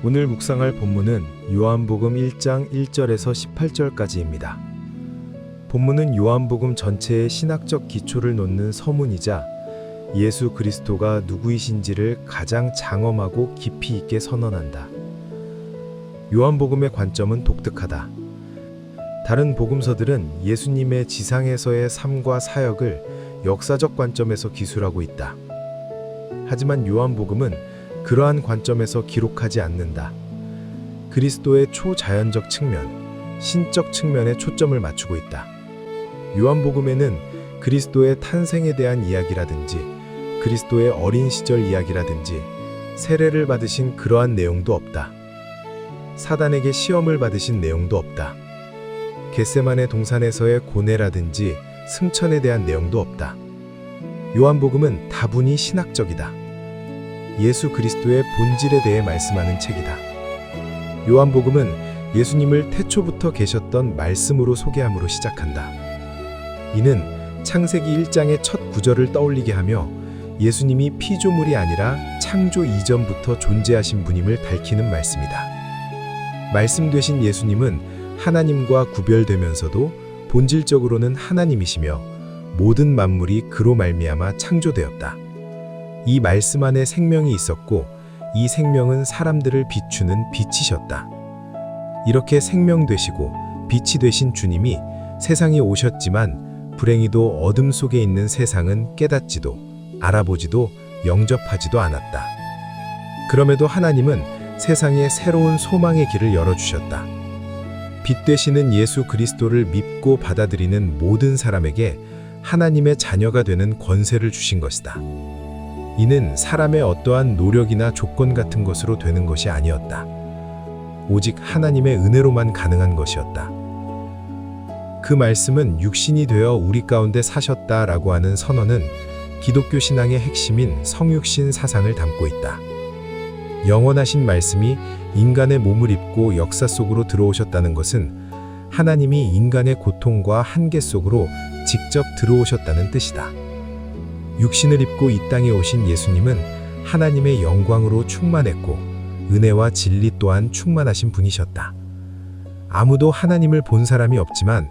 오늘 묵상할 본문은 요한복음 1장 1절에서 18절까지입니다. 본문은 요한복음 전체의 신학적 기초를 놓는 서문이자 예수 그리스도가 누구이신지를 가장 장엄하고 깊이 있게 선언한다. 요한복음의 관점은 독특하다. 다른 복음서들은 예수님의 지상에서의 삶과 사역을 역사적 관점에서 기술하고 있다. 하지만 요한복음은 그러한 관점에서 기록하지 않는다. 그리스도의 초자연적 측면, 신적 측면에 초점을 맞추고 있다. 요한복음에는 그리스도의 탄생에 대한 이야기라든지 그리스도의 어린 시절 이야기라든지 세례를 받으신 그러한 내용도 없다. 사단에게 시험을 받으신 내용도 없다. 겟세마네 동산에서의 고뇌라든지 승천에 대한 내용도 없다. 요한복음은 다분히 신학적이다. 예수 그리스도의 본질에 대해 말씀하는 책이다. 요한복음은 예수님을 태초부터 계셨던 말씀으로 소개함으로 시작한다. 이는 창세기 1장의 첫 구절을 떠올리게 하며 예수님이 피조물이 아니라 창조 이전부터 존재하신 분임을 밝히는 말씀이다. 말씀 되신 예수님은 하나님과 구별되면서도 본질적으로는 하나님이시며 모든 만물이 그로 말미암아 창조되었다. 이 말씀 안에 생명이 있었고 이 생명은 사람들을 비추는 빛이셨다. 이렇게 생명 되시고 빛이 되신 주님이 세상에 오셨지만 불행히도 어둠 속에 있는 세상은 깨닫지도 알아보지도 영접하지도 않았다. 그럼에도 하나님은 세상에 새로운 소망의 길을 열어주셨다. 빛 되시는 예수 그리스도를 믿고 받아들이는 모든 사람에게 하나님의 자녀가 되는 권세를 주신 것이다. 이는 사람의 어떠한 노력이나 조건 같은 것으로 되는 것이 아니었다. 오직 하나님의 은혜로만 가능한 것이었다. 그 말씀은 육신이 되어 우리 가운데 사셨다라고 하는 선언은 기독교 신앙의 핵심인 성육신 사상을 담고 있다. 영원하신 말씀이 인간의 몸을 입고 역사 속으로 들어오셨다는 것은 하나님이 인간의 고통과 한계 속으로 직접 들어오셨다는 뜻이다. 육신을 입고 이 땅에 오신 예수님은 하나님의 영광으로 충만했고 은혜와 진리 또한 충만하신 분이셨다. 아무도 하나님을 본 사람이 없지만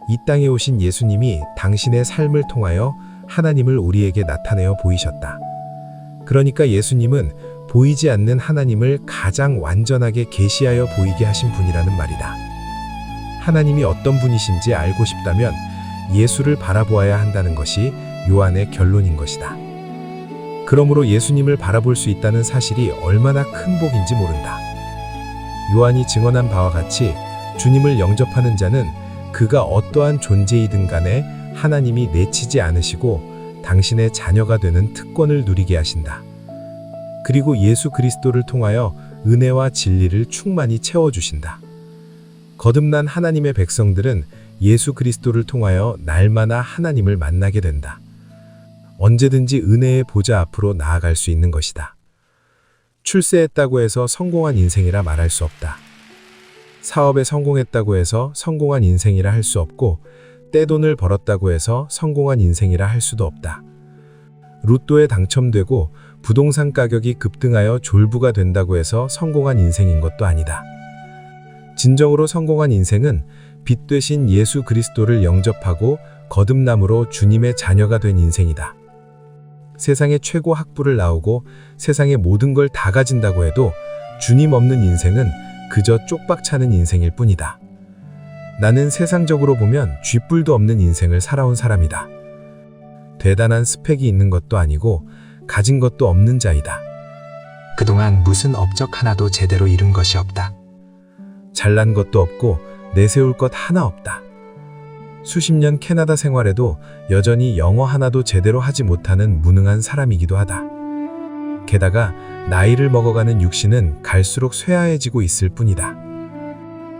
이 땅에 오신 예수님이 당신의 삶을 통하여 하나님을 우리에게 나타내어 보이셨다. 그러니까 예수님은 보이지 않는 하나님을 가장 완전하게 계시하여 보이게 하신 분이라는 말이다. 하나님이 어떤 분이신지 알고 싶다면 예수를 바라보아야 한다는 것이 요한의 결론인 것이다. 그러므로 예수님을 바라볼 수 있다는 사실이 얼마나 큰 복인지 모른다. 요한이 증언한 바와 같이 주님을 영접하는 자는 그가 어떠한 존재이든 간에 하나님이 내치지 않으시고 당신의 자녀가 되는 특권을 누리게 하신다. 그리고 예수 그리스도를 통하여 은혜와 진리를 충만히 채워주신다. 거듭난 하나님의 백성들은 예수 그리스도를 통하여 날마다 하나님을 만나게 된다. 언제든지 은혜의 보좌 앞으로 나아갈 수 있는 것이다. 출세했다고 해서 성공한 인생이라 말할 수 없다. 사업에 성공했다고 해서 성공한 인생이라 할 수 없고 떼돈을 벌었다고 해서 성공한 인생이라 할 수도 없다. 로또에 당첨되고 부동산 가격이 급등하여 졸부가 된다고 해서 성공한 인생인 것도 아니다. 진정으로 성공한 인생은 빛 되신 예수 그리스도를 영접하고 거듭남으로 주님의 자녀가 된 인생이다. 세상의 최고 학부를 나오고 세상의 모든 걸 다 가진다고 해도 주님 없는 인생은 그저 쪽박 차는 인생일 뿐이다. 나는 세상적으로 보면 쥐뿔도 없는 인생을 살아온 사람이다. 대단한 스펙이 있는 것도 아니고 가진 것도 없는 자이다. 그동안 무슨 업적 하나도 제대로 이룬 것이 없다. 잘난 것도 없고 내세울 것 하나 없다. 수십 년 캐나다 생활에도 여전히 영어 하나도 제대로 하지 못하는 무능한 사람이기도 하다. 게다가 나이를 먹어가는 육신은 갈수록 쇠하해지고 있을 뿐이다.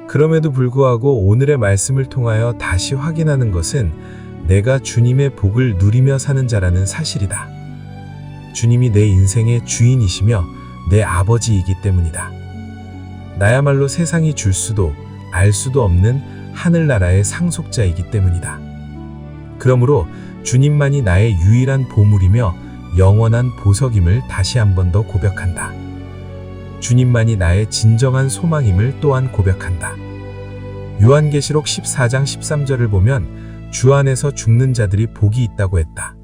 그럼에도 불구하고 오늘의 말씀을 통하여 다시 확인하는 것은 내가 주님의 복을 누리며 사는 자라는 사실이다. 주님이 내 인생의 주인이시며 내 아버지이기 때문이다. 나야말로 세상이 줄 수도 알 수도 없는 하늘나라의 상속자이기 때문이다. 그러므로 주님만이 나의 유일한 보물이며 영원한 보석임을 다시 한 번 더 고백한다. 주님만이 나의 진정한 소망임을 또한 고백한다. 요한계시록 14장 13절을 보면 주 안에서 죽는 자들이 복이 있다고 했다.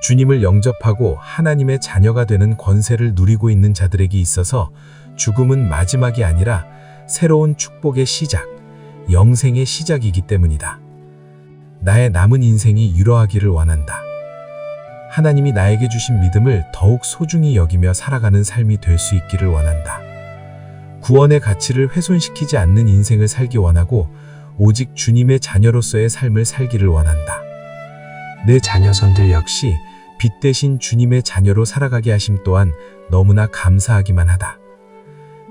주님을 영접하고 하나님의 자녀가 되는 권세를 누리고 있는 자들에게 있어서 죽음은 마지막이 아니라 새로운 축복의 시작, 영생의 시작이기 때문이다. 나의 남은 인생이 유로하기를 원한다. 하나님이 나에게 주신 믿음을 더욱 소중히 여기며 살아가는 삶이 될 수 있기를 원한다. 구원의 가치를 훼손시키지 않는 인생을 살기 원하고 오직 주님의 자녀로서의 삶을 살기를 원한다. 내 자녀선들 역시 빛 대신 주님의 자녀로 살아가게 하심 또한 너무나 감사하기만 하다.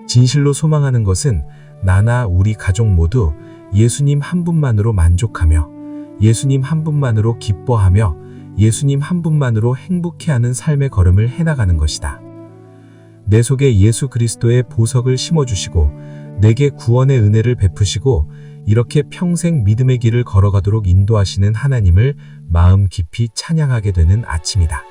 진실로 소망하는 것은 나나 우리 가족 모두 예수님 한 분만으로 만족하며 예수님 한 분만으로 기뻐하며 예수님 한 분만으로 행복해하는 삶의 걸음을 해나가는 것이다. 내 속에 예수 그리스도의 보석을 심어주시고 내게 구원의 은혜를 베푸시고 이렇게 평생 믿음의 길을 걸어가도록 인도하시는 하나님을 마음 깊이 찬양하게 되는 아침이다.